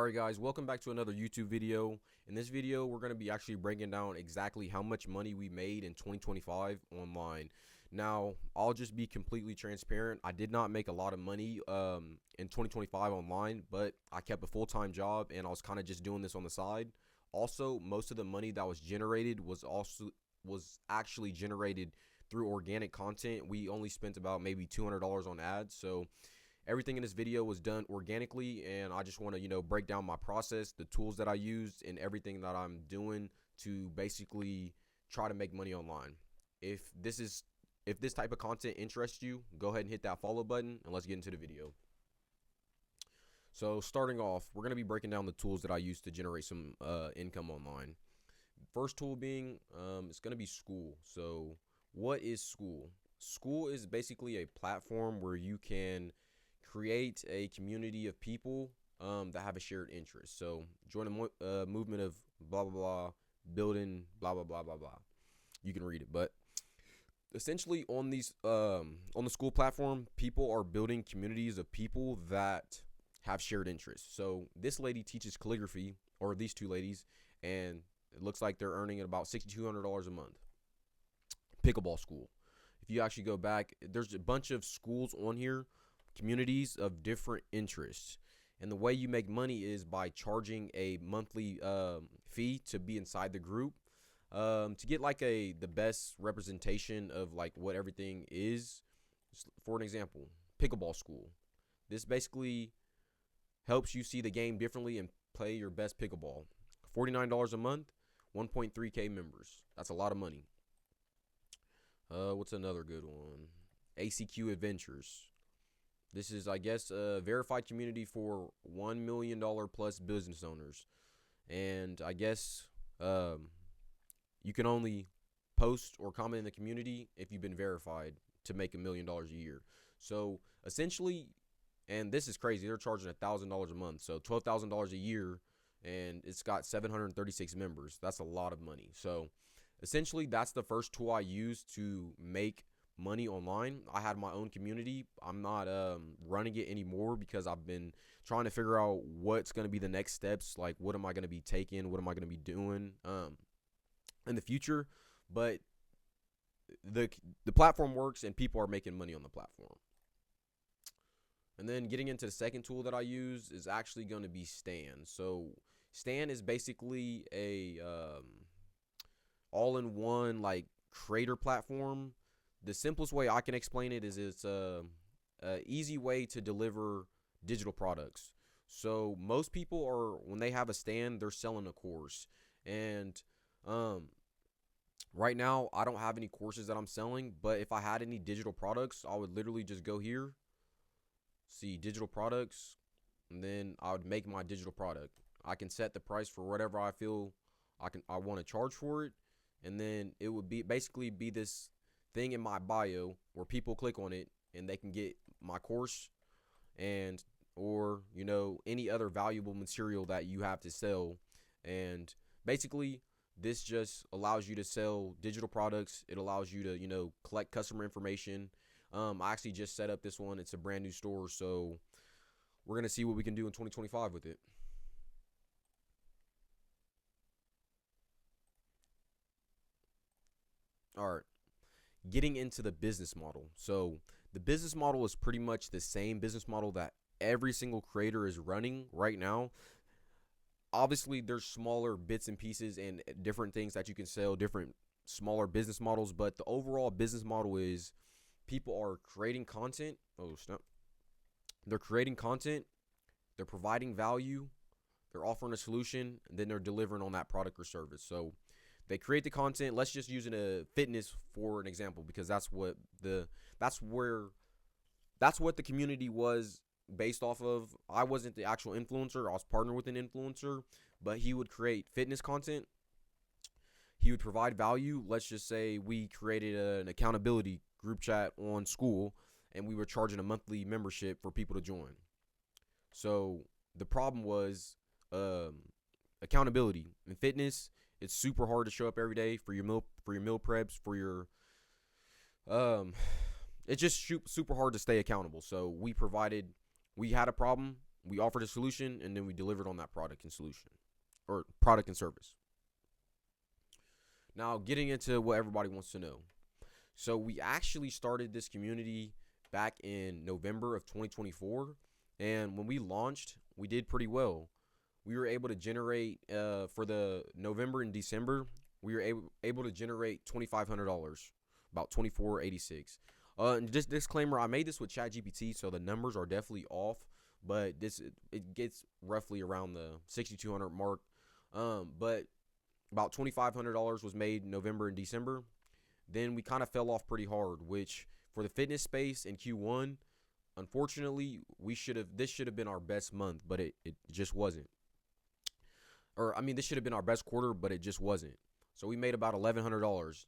Alright guys, welcome back to another YouTube video. In this video, we're going to be actually breaking down exactly how much money we made in 2025 online. Now, I'll just be completely transparent. I did not make a lot of money in 2025 online, but I kept a full-time job and I was kind of just doing this on the side. Also, most of the money that was generated was actually generated through organic content. We only spent about maybe $200 on ads, so everything in this video was done organically, and I just want to, break down my process, the tools that I used, and everything that I'm doing to basically try to make money online. If this type of content interests you, go ahead and hit that follow button, and let's get into the video. So starting off, we're going to be breaking down the tools that I use to generate some income online. First tool being, it's going to be Skool. So what is Skool? Skool is basically a platform where you can create a community of people that have a shared interest. So join a movement of blah blah blah, building blah blah blah blah blah. You can read it, but essentially on the Skool platform, people are building communities of people that have shared interests. So this lady teaches calligraphy, or these two ladies, and it looks like they're earning about $6,200 a month. Pickleball school. If you actually go back, there's a bunch of schools on here, communities of different interests, and the way you make money is by charging a monthly fee to be inside the group, to get like the best representation of like what everything is. For an example, pickleball school. This basically helps you see the game differently and play your best pickleball. $49 a month, 1.3K members. That's a lot of money. What's another good one? ACQ Adventures. This is, I guess, a verified community for $1 million plus business owners. And I guess you can only post or comment in the community if you've been verified to make $1 million a year. So essentially, and this is crazy, they're charging $1,000 a month. So $12,000 a year, and it's got 736 members. That's a lot of money. So essentially, that's the first tool I used to make money online. I had my own community. I'm not running it anymore because I've been trying to figure out what's going to be the next steps. Like, what am I going to be taking? What am I going to be doing in the future? But the platform works and people are making money on the platform. And then getting into the second tool that I use is actually going to be Stan. So Stan is basically a all-in-one like creator platform. The simplest way I can explain it is it's a easy way to deliver digital products. So most people are, when they have a stand, they're selling a course. And right now, I don't have any courses that I'm selling, but if I had any digital products, I would literally just go here, see digital products, and then I would make my digital product. I can set the price for whatever I feel I want to charge for it, and then it would be basically be this thing in my bio where people click on it and they can get my course and or any other valuable material that you have to sell. And basically this just allows you to sell digital products. It allows you to collect customer information. I actually just set up this one. It's a brand new store, so we're gonna see what we can do in 2025 with it. All right, getting into the business model. So the business model is pretty much the same business model that every single creator is running right now. Obviously, there's smaller bits and pieces and different things that you can sell, different smaller business models, but the overall business model is people are creating content. Oh, snap. They're creating content, they're providing value, they're offering a solution, and then they're delivering on that product or service. So they create the content. Let's just use a fitness for an example, because that's what the community was based off of. I wasn't the actual influencer. I was partnered with an influencer, but he would create fitness content. He would provide value. Let's just say we created an accountability group chat on Skool, and we were charging a monthly membership for people to join. So the problem was accountability in fitness. It's super hard to show up every day for your meal preps, for your it's just super hard to stay accountable. So we had a problem. We offered a solution, and then we delivered on that product and solution, or product and service. Now, getting into what everybody wants to know. So we actually started this community back in November of 2024, and when we launched, we did pretty well. We were able to generate for the November and December, we were able to generate $2,500, about 2486. And just disclaimer, I made this with ChatGPT, so the numbers are definitely off, but it gets roughly around the 6,200 mark. But about $2,500 was made in November and December. Then we kind of fell off pretty hard, which for the fitness space in Q1, unfortunately, this should have been our best month, but it just wasn't. Or I mean, this should have been our best quarter, but it just wasn't. So we made about $1,100.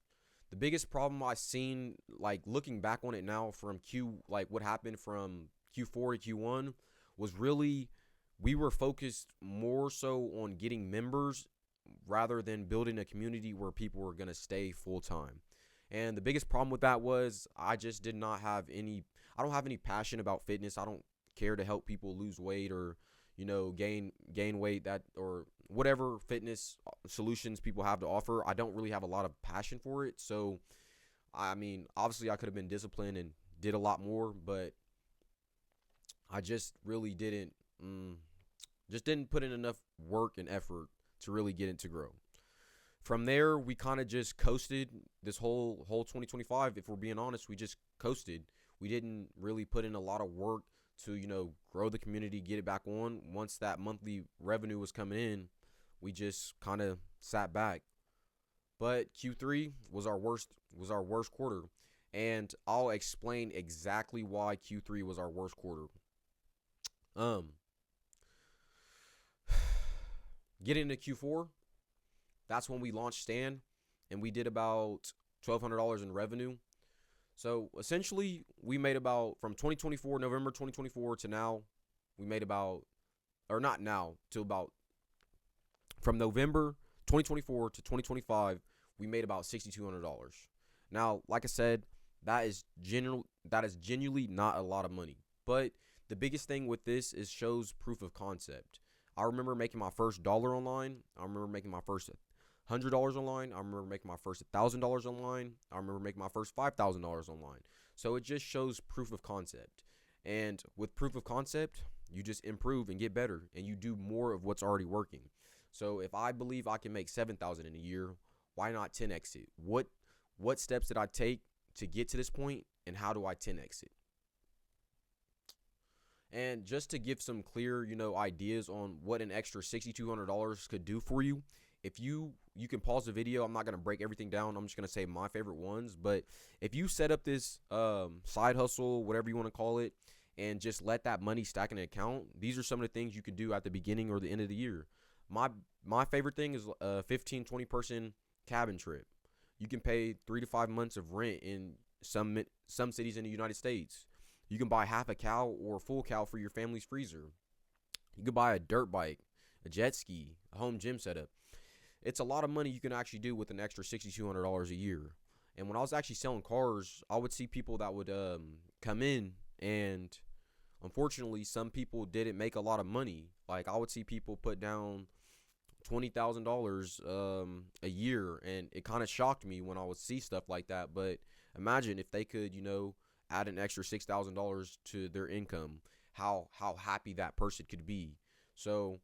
The biggest problem I seen, like looking back on it now from what happened from Q4 to Q1 was really we were focused more so on getting members rather than building a community where people were going to stay full time. And the biggest problem with that was I just did not have any, I don't have any passion about fitness. I don't care to help people lose weight or, gain weight, that or whatever fitness solutions people have to offer. I don't really have a lot of passion for it. So, I mean, obviously I could have been disciplined and did a lot more, but I just really didn't put in enough work and effort to really get it to grow. From there, we kind of just coasted this whole 2025. If we're being honest, we just coasted. We didn't really put in a lot of work to, grow the community, get it back on. Once that monthly revenue was coming in, we just kind of sat back. But Q3 was our worst quarter, and I'll explain exactly why Q3 was our worst quarter. Getting into Q4, that's when we launched Stan, and we did about $1,200 in revenue. So essentially, we made about, from November 2024 to now, we made about, or not now, to about, from November 2024 to 2025, we made about $6,200. Now, like I said, that is genuinely not a lot of money. But the biggest thing with this is shows proof of concept. I remember making my first dollar online. I remember making my first $100 online. I remember making my first $1,000 online. I remember making my first $5,000 online. So it just shows proof of concept. And with proof of concept, you just improve and get better, and you do more of what's already working. So if I believe I can make $7,000 in a year, why not 10x it? What steps did I take to get to this point, and how do I 10x it? And just to give some clear, ideas on what an extra $6,200 could do for you, if you can pause the video. I'm not going to break everything down. I'm just going to say my favorite ones. But if you set up this side hustle, whatever you want to call it, and just let that money stack in an account, these are some of the things you can do at the beginning or the end of the year. My favorite thing is a 15, 20 person cabin trip. You can pay 3 to 5 months of rent in some cities in the United States. You can buy half a cow or a full cow for your family's freezer. You can buy a dirt bike, a jet ski, a home gym setup. It's a lot of money you can actually do with an extra $6,200 a year. And when I was actually selling cars, I would see people that would come in, and unfortunately, some people didn't make a lot of money. Like, I would see people put down $20,000 a year, and it kind of shocked me when I would see stuff like that. But imagine if they could, add an extra $6,000 to their income, how happy that person could be. So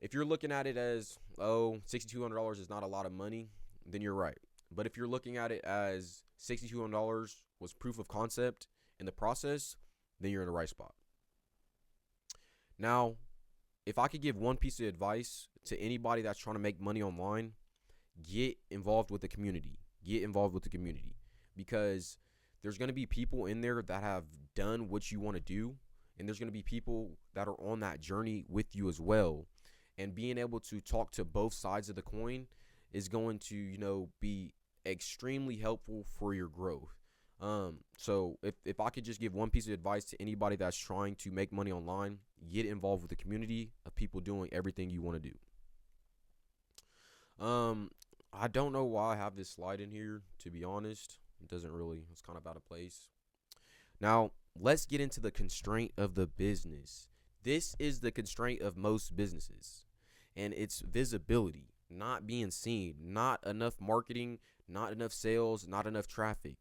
if you're looking at it as, $6,200 is not a lot of money, then you're right. But if you're looking at it as $6,200 was proof of concept in the process, then you're in the right spot. Now, if I could give one piece of advice to anybody that's trying to make money online, get involved with the community. Get involved with the community, because there's going to be people in there that have done what you want to do, and there's going to be people that are on that journey with you as well. And being able to talk to both sides of the coin is going to, be extremely helpful for your growth. So if I could just give one piece of advice to anybody that's trying to make money online, get involved with the community of people doing everything you want to do. I don't know why I have this slide in here, to be honest. It's kind of out of place. Now, let's get into the constraint of the business. This is the constraint of most businesses, and it's visibility, not being seen, not enough marketing, not enough sales, not enough traffic.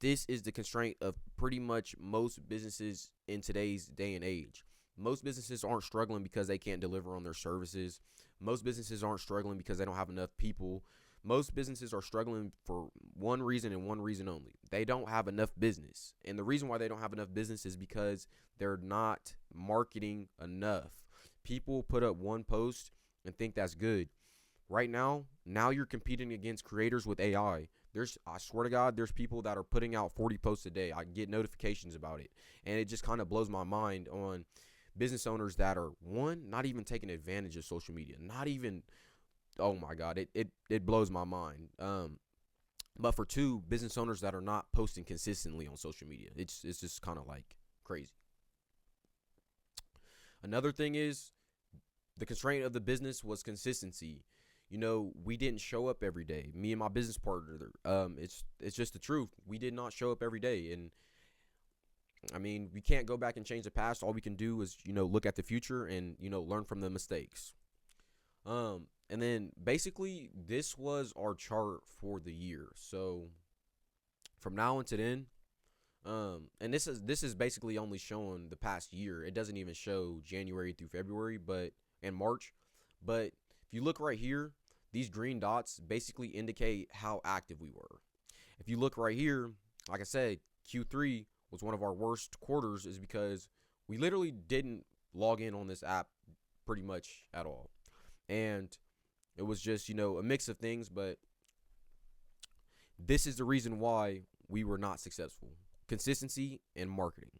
This is the constraint of pretty much most businesses in today's day and age. Most businesses aren't struggling because they can't deliver on their services. Most businesses aren't struggling because they don't have enough people. Most businesses are struggling for one reason and one reason only. They don't have enough business. And the reason why they don't have enough business is because they're not marketing enough. People put up one post and think that's good. Right now you're competing against creators with AI. I swear to God, there's people that are putting out 40 posts a day. I get notifications about it. And it just kind of blows my mind on business owners that are, one, not even taking advantage of social media. Not even, oh my God, it blows my mind. But for two, business owners that are not posting consistently on social media. It's just kind of like crazy. Another thing is the constraint of the business was consistency. We didn't show up every day. Me and my business partner, it's just the truth. We did not show up every day, and I mean, we can't go back and change the past. All we can do is, look at the future and, learn from the mistakes. And then basically this was our chart for the year. So from now until then, and this is basically only showing the past year. It doesn't even show January through February, and March. But if you look right here, these green dots basically indicate how active we were. If you look right here, like I said, Q3 was one of our worst quarters, is because we literally didn't log in on this app pretty much at all. And it was just, a mix of things, but this is the reason why we were not successful. Consistency and marketing.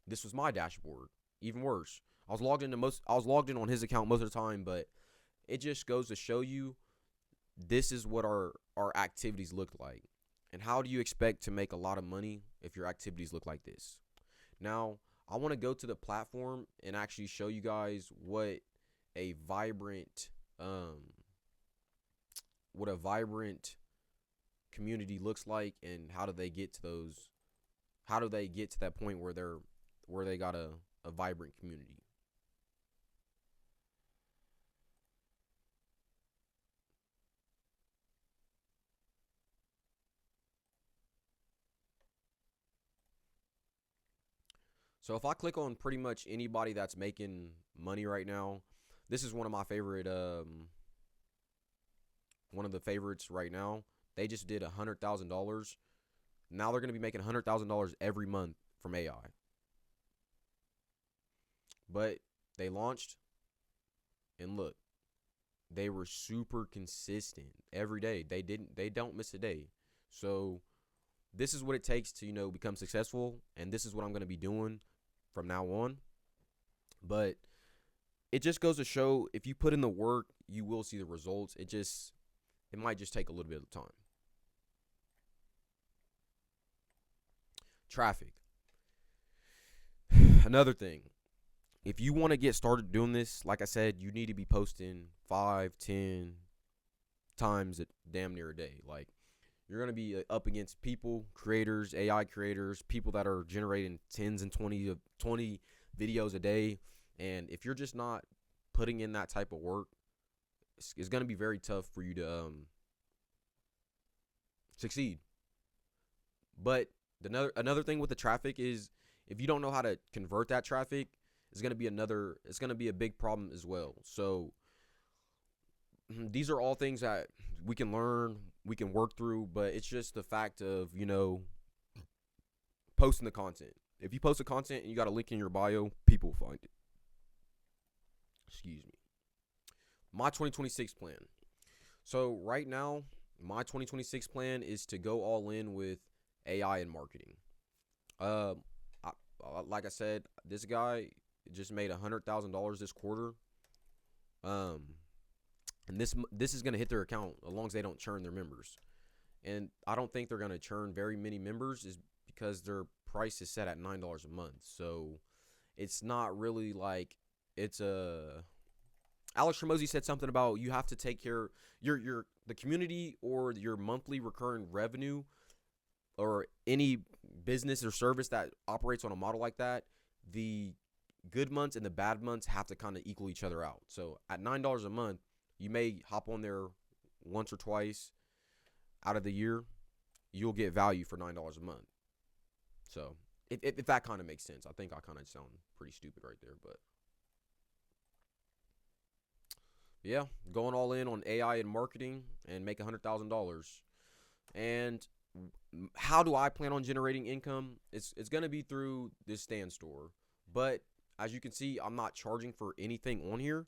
This was my dashboard. Even worse. I was logged in on his account most of the time, but it just goes to show you this is what our activities looked like. And how do you expect to make a lot of money if your activities look like this? Now, I want to go to the platform and actually show you guys what a vibrant community looks like, and how do they get to that point where they got a vibrant community. So if I click on pretty much anybody that's making money right now, this is one of my favorite one of the favorites right now. They just did $100,000. Now they're going to be making $100,000 every month from AI. But they launched, and look, they were super consistent every day. They don't miss a day. So this is what it takes to, become successful, and this is what I'm going to be doing from now on. But it just goes to show, if you put in the work, you will see the results. It might just take a little bit of time. Traffic. Another thing. If you want to get started doing this, like I said, you need to be posting 5, 10 times damn near a day. Like, you're going to be up against people, creators, AI creators, people that are generating tens and 20 videos a day. And if you're just not putting in that type of work, it's going to be very tough for you to succeed. But another thing with the traffic is, if you don't know how to convert that traffic, it's going to be a big problem as well. So these are all things that we can learn, we can work through, but it's just the fact of, posting the content. If you post the content and you got a link in your bio, people will find it. Excuse me. My 2026 plan. So right now, my 2026 plan is to go all in with AI and marketing. Like I said, this guy just made $100,000 this quarter. And this is going to hit their account as long as they don't churn their members. And I don't think they're going to churn very many members, is because their price is set at $9 a month. So it's not really like it's a. Alex Hormozi said something about, you have to take care the community, or your monthly recurring revenue, or any business or service that operates on a model like that. The good months and the bad months have to kind of equal each other out. So at $9 a month, you may hop on there once or twice out of the year. You'll get value for $9 a month. So if that kind of makes sense, I think I kind of sound pretty stupid right there, but yeah, going all in on AI and marketing and make $100,000. And how do I plan on generating income? It's gonna be through this stand store, but as you can see, I'm not charging for anything on here.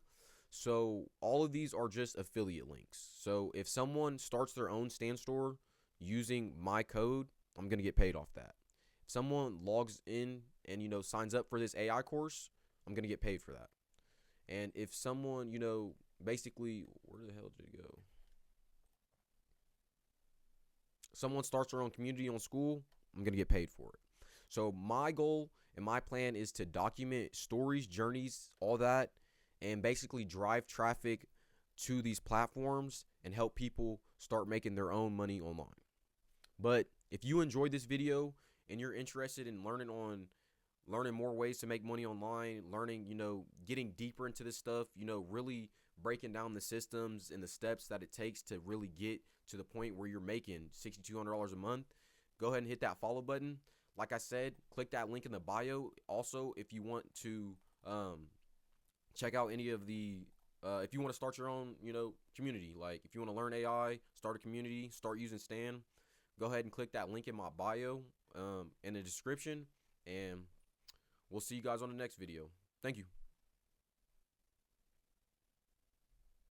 So all of these are just affiliate links. So if someone starts their own stand store using my code, I'm gonna get paid off that. If someone logs in and signs up for this AI course, I'm gonna get paid for that. And if someone basically, where the hell did it go? Someone starts their own community on Skool, I'm going to get paid for it. So my goal and my plan is to document stories, journeys, all that, and basically drive traffic to these platforms and help people start making their own money online. But if you enjoyed this video and you're interested in learning more ways to make money online, learning, getting deeper into this stuff, really breaking down the systems and the steps that it takes to really get to the point where you're making $6,200 a month, go ahead and hit that follow button. Like I said, click that link in the bio. Also, if you want to check out any of the if you want to start your own, community, like if you want to learn AI, start a community, start using Stan, go ahead and click that link in my bio in the description, and we'll see you guys on the next video. Thank you.